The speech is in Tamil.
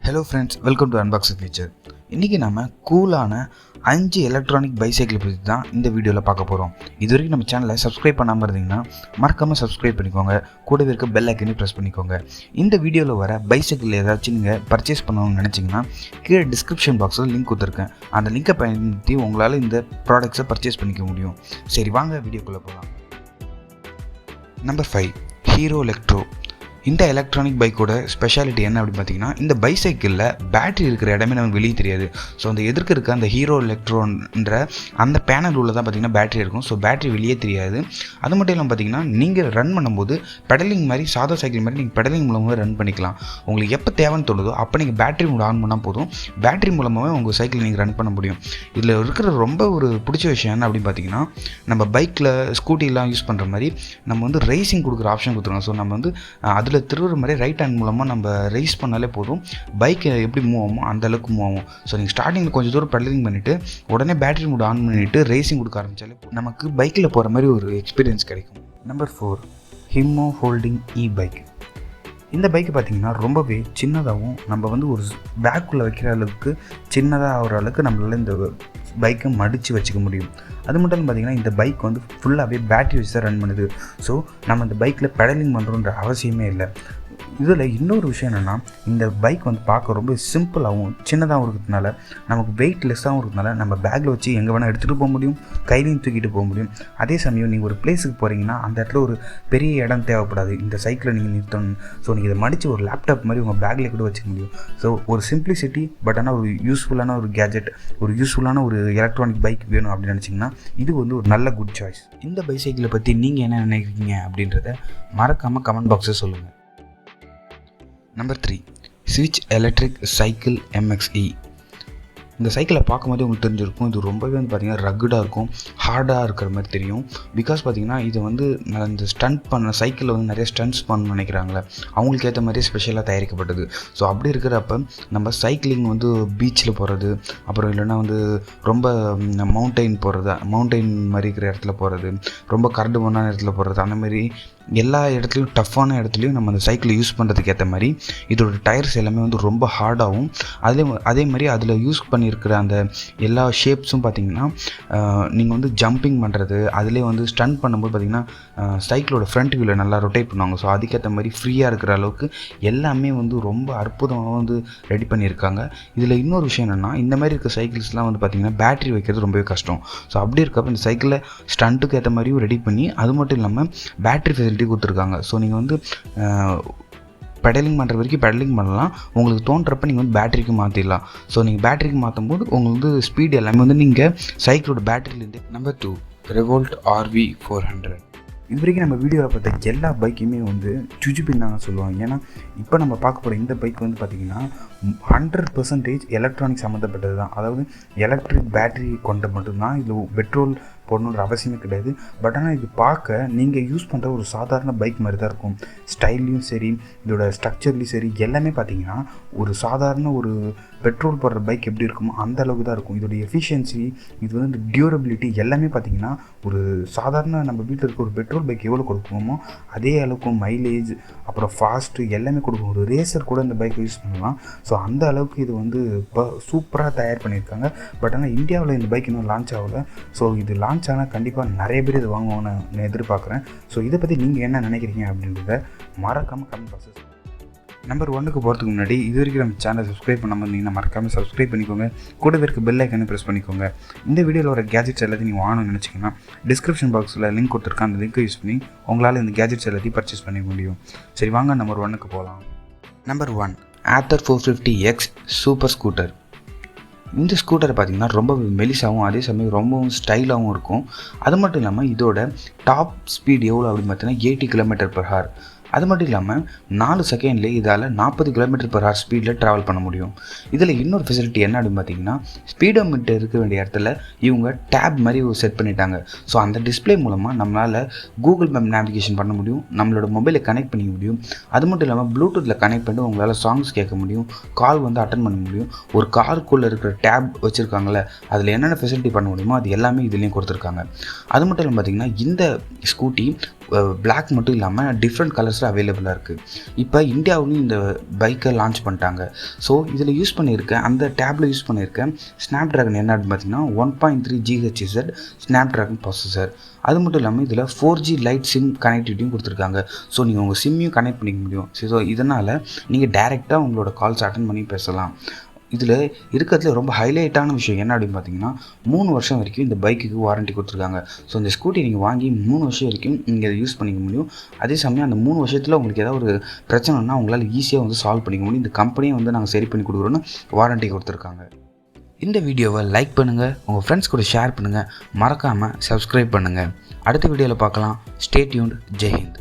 Hello friends, welcome to unbox feature. இன்றைக்கி நம்ம கூலான 5 எலக்ட்ரானிக் பைசைக்கிள் பற்றி தான் இந்த வீடியோவில் பார்க்க போகிறோம். இது வரைக்கும் நம்ம சேனலை சப்ஸ்கிரைப் பண்ணாமல் இருந்தீங்கன்னா மறக்காமல் சப்ஸ்கிரைப் பண்ணிக்கோங்க. கூடவே இருக்க பெல் ஐக்கனையும் ப்ரெஸ் பண்ணிக்கோங்க. இந்த வீடியோவில் வர பைசைக்கிள் ஏதாச்சும் நீங்கள் பர்ச்சேஸ் பண்ணணும்னு நினச்சிங்கன்னா கீழே டிஸ்கிரிப்ஷன் பாக்ஸில் லிங்க் கொடுத்துருக்கேன். அந்த லிங்கை பயன்படுத்தி உங்களால் இந்த ப்ராடக்ட்ஸை பர்ச்சேஸ் பண்ணிக்க முடியும். சரி, வாங்க வீடியோக்குள்ளே போகலாம். Number 5, hero electro. இந்த எலக்ட்ரானிக் பைக்கோட ஸ்பெஷாலிட்டி என்ன அப்படின்னு பார்த்தீங்கன்னா, இந்த பைசைக்கிளில் பேட்டரி இருக்கிற இடமே நமக்கு வெளியே தெரியாது. ஸோ அந்த எதிர்க்க இருக்க அந்த ஹீரோ எலக்ட்ரோன்ற அந்த பேனல் உள்ள தான் பார்த்தீங்கன்னா பேட்டரி இருக்கும். ஸோ பேட்டரி வெளியே தெரியாது. அது மட்டும் இல்லாமல் பார்த்தீங்கன்னா, நீங்கள் ரன் பண்ணும்போது பெடலிங் மாதிரி சாதா சைக்கிள் மாதிரி நீங்கள் பெடலிங் மூலமாக ரன் பண்ணிக்கலாம். உங்களுக்கு எப்போ தேவைன்னு தோணுதோ அப்போ நீங்கள் பேட்டரி மூலம் ஆன் பண்ணால் போதும். பேட்டரி மூலமாகவே உங்கள் சைக்கிள் நீங்கள் ரன் பண்ண முடியும். இதில் இருக்கிற ரொம்ப ஒரு பிடிச்ச விஷயம் என்ன அப்படின்னு பார்த்தீங்கன்னா, நம்ம பைக்கில் ஸ்கூட்டிலாம் யூஸ் பண்ணுற மாதிரி நம்ம வந்து ரேசிங் கொடுக்குற ஆப்ஷன் கொடுத்துருக்கோம். ஸோ நம்ம வந்து அதில் திருவுற மாதிரி ரைட் ஹேண்ட் மூலமாக நம்ம ரேஸ் பண்ணாலே போதும், பைக் எப்படி மூவ் ஆகுமோ அந்த அளவுக்கு மூவ் ஆகும். ஸோ நீங்கள் ஸ்டார்டிங்கில் கொஞ்சம் தூரம் பெடலிங் பண்ணிவிட்டு உடனே பேட்டரி மூட் ஆன் பண்ணிவிட்டு ரேசிங் கொடுக்க ஆரம்பித்தாலே நமக்கு பைக்கில் போகிற மாதிரி ஒரு எக்ஸ்பீரியன்ஸ் கிடைக்கும். Number 4, Himo folding bike. இந்த பைக்கு பார்த்திங்கன்னா ரொம்பவே சின்னதாகவும் நம்ம வந்து ஒரு பேக்குள்ளே வைக்கிற அளவுக்கு சின்னதாக ஆகிற அளவுக்கு நம்மளால் இந்த பைக்கை மடித்து வச்சுக்க முடியும். அது மட்டும் பார்த்திங்கன்னா, இந்த பைக் வந்து ஃபுல்லாகவே பேட்டரி வச்சு தான் ரன் பண்ணுது. ஸோ நம்ம இந்த பைக்கில் பெடலிங் பண்ணுறோன்ற அவசியமே இல்லை. இதில் இன்னொரு விஷயம் என்னென்னா, இந்த பைக் வந்து பார்க்க ரொம்ப சிம்பிளாகவும் சின்னதாகவும் இருக்கிறதுனால நமக்கு வெயிட் லெஸ்ஸாகவும் இருக்கிறதுனால நம்ம பேக்கில் வச்சு எங்கே வேணால் எடுத்துகிட்டு போக முடியும், கையிலையும் தூக்கிட்டு போக முடியும். அதே சமயம் நீங்கள் ஒரு பிளேஸுக்கு போகிறீங்கன்னா அந்த இடத்துல ஒரு பெரிய இடம் தேவைப்படாது. இந்த சைக்கிளை நீங்கள் நிறுத்தணும். ஸோ நீங்கள் இதை மடித்து ஒரு லேப்டாப் மாதிரி உங்கள் பேக்கில் கூட வச்சுக்க முடியும். ஸோ ஒரு சிம்பிளிசிட்டி, பட் ஆனால் ஒரு யூஸ்ஃபுல்லான ஒரு கேஜெட், ஒரு யூஸ்ஃபுல்லான ஒரு எலக்ட்ரானிக் பைக் வேணும் அப்படின்னு நினச்சிங்கன்னா இது வந்து ஒரு நல்ல குட் சாய்ஸ். இந்த பைசைக்கிளை பற்றி நீங்கள் என்ன நினைக்கிறீங்க அப்படின்றத மறக்காமல் கமெண்ட் பாக்ஸில் சொல்லுங்கள். நம்பர் 3, ஸ்விட்ச் எலக்ட்ரிக் சைக்கிள் MXE. இந்த சைக்கிளை பார்க்கும்போது உங்களுக்கு தெரிஞ்சிருக்கும், இது ரொம்பவே வந்து பார்த்திங்கன்னா ரக்குடாக இருக்கும், ஹார்டாக இருக்கிற மாதிரி தெரியும். பிகாஸ் பார்த்திங்கன்னா இது வந்து இந்த ஸ்டண்ட் பண்ண சைக்கிளில் வந்து நிறைய ஸ்டண்ட்ஸ் பண்ணணும்னு நினைக்கிறாங்களே, அவங்களுக்கு ஏற்ற மாதிரியே ஸ்பெஷலாக தயாரிக்கப்பட்டது. ஸோ அப்படி இருக்கிறப்ப நம்ம சைக்கிளிங் வந்து பீச்சில் போகிறது, அப்புறம் இல்லைன்னா வந்து ரொம்ப மவுண்டெயின் போகிறது, மவுண்டெயின் மாதிரி இருக்கிற இடத்துல போகிறது, ரொம்ப கரடு மண்ணான இடத்துல போகிறது, அந்த மாதிரி எல்லா இடத்துலையும் டஃப்பான இடத்துலையும் நம்ம அந்த சைக்கிளை யூஸ் பண்ணுறதுக்கு ஏற்ற மாதிரி இதோட டயர்ஸ் எல்லாமே வந்து ரொம்ப ஹார்டாகவும், அதே மாதிரி அதில் யூஸ் பண்ணியிருக்கிற அந்த எல்லா ஷேப்ஸும் பார்த்திங்கன்னா நீங்கள் வந்து ஜம்பிங் பண்ணுறது, அதிலே வந்து ஸ்டண்ட் பண்ணும்போது பார்த்திங்கன்னா சைக்கிளோட ஃப்ரண்ட் வியூவில் நல்லா ரொட்டேட் பண்ணுவாங்க. ஸோ அதுக்கேற்ற மாதிரி ஃப்ரீயாக இருக்கிற அளவுக்கு எல்லாமே வந்து ரொம்ப அற்புதமாக வந்து ரெடி பண்ணியிருக்காங்க. இதில் இன்னொரு விஷயம் என்னென்னா, இந்த மாதிரி இருக்க சைக்கிள்ஸ்லாம் வந்து பார்த்திங்கன்னா பேட்டரி வைக்கிறது ரொம்பவே கஷ்டம். ஸோ அப்படி இருக்கப்போ இந்த சைக்கிளை ஸ்டண்ட்டுக்கு ஏற்ற மாதிரியும் ரெடி பண்ணி அது மட்டும் இல்லாமல் பேட்டரி ஃபெசிலிட்டி கொடுத்துருக்காங்க. ஸோ நீங்கள் வந்து பெடலிங் பண்ணுற வரைக்கும் பெடலிங் பண்ணலாம். உங்களுக்கு தோன்றப்ப நீங்கள் வந்து பேட்டரிக்கு மாற்றிடலாம். ஸோ நீங்கள் பேட்டரிக்கு மாற்றும் போது உங்களுக்கு வந்து ஸ்பீடு எல்லாமே வந்து நீங்கள் சைக்கிளோட பேட்டரியிலேருந்து. Number 2, REVOLT RV400. இது வரைக்கும் நம்ம வீடியோவில் பார்த்த எல்லா பைக்குமே வந்து சுஜுபின்னு தாங்க சொல்லுவாங்க. ஏன்னா இப்போ நம்ம பார்க்க போகிற இந்த பைக் வந்து பார்த்திங்கன்னா 100% எலக்ட்ரானிக் சம்மந்தப்பட்டது தான். அதாவது எலக்ட்ரிக் பேட்டரி கொண்ட மட்டும்தான். இதில் பெட்ரோல் போடணுன்ற அவசியமே கிடையாது. பட் ஆனால் இது பார்க்க நீங்கள் யூஸ் பண்ணுற ஒரு சாதாரண பைக் மாதிரி தான் இருக்கும். ஸ்டைல்லையும் சரி, இதோட ஸ்ட்ரக்சர்லையும் சரி, எல்லாமே பார்த்திங்கன்னா ஒரு சாதாரண ஒரு பெட்ரோல் போடுற பைக் எப்படி இருக்குமோ அந்த அளவுக்கு தான் இருக்கும். இதோட எஃபிஷியன்சி, இது வந்து இந்த டியூரபிலிட்டி எல்லாமே பார்த்திங்கன்னா ஒரு சாதாரண நம்ம வீட்டில் இருக்க ஒரு பெட்ரோல் பைக் எவ்வளோ கொடுக்குமோ அதே அளவுக்கு மைலேஜ், அப்புறம் ஃபாஸ்ட்டு எல்லாமே கொடுக்கும். ஒரு ரேசர் கூட இந்த பைக்கை யூஸ் பண்ணலாம். ஸோ அந்த அளவுக்கு இது வந்து இப்போ சூப்பராக தயார் பண்ணியிருக்காங்க. பட் ஆனால் இந்தியாவில் இந்த பைக் இன்னும் லான்ச் ஆகலை. ஸோ இது லான்ச் ஆனால் கண்டிப்பாக நிறைய பேர் இது வாங்குவாங்கன்னு நான் எதிர்பார்க்குறேன். ஸோ இதை பற்றி நீங்கள் என்ன நினைக்கிறீங்க அப்படின்றத மறக்காமல் கமெண்ட் பாக்ஸஸ். நம்பர் 1க்கு போகிறதுக்கு முன்னாடி இது வரைக்கும் நம்ம சேனலை சப்ஸ்கிரைப் பண்ணாமல் இருந்தீங்கன்னா மறக்காமல் சப்ஸ்கிரைப் பண்ணிக்கோங்க. கூடவே இருக்க பெல் ஐக்கனை ப்ரெஸ் பண்ணிக்கோங்க. இந்த வீடியோவில் ஒரு கேஜெட்ஸ் எல்லாத்தையும் நீங்கள் வாங்கணும்னு நினச்சிங்கன்னா டிஸ்கிரிப்ஷன் பாக்ஸில் லிங்க் கொடுத்துருக்கேன். அந்த லிங்க்கை யூஸ் பண்ணி உங்களால் இந்த கேஜெட்ஸ் எல்லாத்தையும் பர்ச்சேஸ் பண்ணிக்க முடியும். சரி, வாங்க நம்பர் 1க்கு போகலாம். Number 1, ATHER 450X super scooter. இந்த ஸ்கூட்டரை பார்த்திங்கன்னா ரொம்ப மெலிசாகவும் அதே சமயம் ரொம்பவும் ஸ்டைலாகவும் இருக்கும். அது மட்டும் இல்லாமல் இதோட டாப் ஸ்பீட் எவ்வளோ அப்படின்னு பார்த்தீங்கன்னா 80 km/h. அது மட்டும் இல்லாமல் 4 செகண்ட்லேயே இதால் 40 km/h ஸ்பீடில் ட்ராவல் பண்ண முடியும். இதில் இன்னொரு ஃபெசிலிட்டி என்ன அப்படின்னு பார்த்தீங்கன்னா, ஸ்பீடோமீட்டர் இருக்க வேண்டிய இடத்துல இவங்க டேப் மாதிரி செட் பண்ணிட்டாங்க. ஸோ அந்த டிஸ்பிளே மூலமாக நம்மளால் கூகுள் மேப் நேவிகேஷன் பண்ண முடியும், நம்மளோட மொபைலை கனெக்ட் பண்ணிக்க முடியும். அது மட்டும் இல்லாமல் ப்ளூடூத்தில் கனெக்ட் பண்ணி உங்களால் சாங்ஸ் கேட்க முடியும், கால் வந்து அட்டன் பண்ண முடியும். ஒரு காருக்குள்ளே இருக்கிற டேப் வச்சுருக்காங்களே, அதில் என்னென்ன ஃபெசிலிட்டி பண்ண முடியுமோ அது எல்லாமே இதுலேயும் கொடுத்துருக்காங்க. அது மட்டும் இல்லாமல் பார்த்திங்கன்னா, இந்த ஸ்கூட்டி பிளாக் மட்டும் இல்லாமல் டிஃப்ரெண்ட் கலர்ஸில் அவைலபிளாக இருக்குது. இப்போ இந்தியாவிலையும் இந்த பைக்கை லான்ச் பண்ணிட்டாங்க. ஸோ இதில் யூஸ் பண்ணியிருக்க அந்த டேப்பில் யூஸ் பண்ணியிருக்க ஸ்னாப் ட்ராகன் என்ன அப்படின்னு பார்த்தீங்கன்னா 1.3 GHz ஸ்னாப் ட்ராகன் ப்ராசஸர். அது மட்டும் இல்லாமல் இதில் 4G லைட் சிம் கனெக்டிவிட்டியும் கொடுத்துருக்காங்க. ஸோ நீங்கள் உங்கள் சிம்மையும் கனெக்ட் பண்ணிக்க முடியும். ஸோ இதனால் நீங்கள் டைரெக்டாக உங்களோட கால்ஸ் அட்டன் பண்ணி பேசலாம். இதில் இருக்கிறதுல ரொம்ப ஹைலைட்டான விஷயம் என்ன அப்படின்னு பார்த்தீங்கன்னா 3 வருஷம் வரைக்கும் இந்த பைக்குக்கு வாரண்ட்டி கொடுத்துருக்காங்க. ஸோ இந்த ஸ்கூட்டி நீங்கள் வாங்கி 3 வருஷம் வரைக்கும் நீங்கள் இதை யூஸ் பண்ணிக்க முடியும். அதே சமயம் அந்த 3 வருஷத்தில் உங்களுக்கு ஏதாவது ஒரு பிரச்சனைனா உங்களால் ஈஸியாக சால்வ் பண்ணிக்க முடியும். இந்த கம்பெனியை நாங்கள் சரி பண்ணி கொடுக்குறோன்னு வாரண்ட்டி கொடுத்துருக்காங்க. இந்த வீடியோவை லைக் பண்ணுங்கள், உங்கள் ஃப்ரெண்ட்ஸ் கூட ஷேர் பண்ணுங்கள், மறக்காமல் சப்ஸ்கிரைப் பண்ணுங்கள். அடுத்த வீடியோவில் பார்க்கலாம். Stay tuned. ஜெய் ஹிந்த்.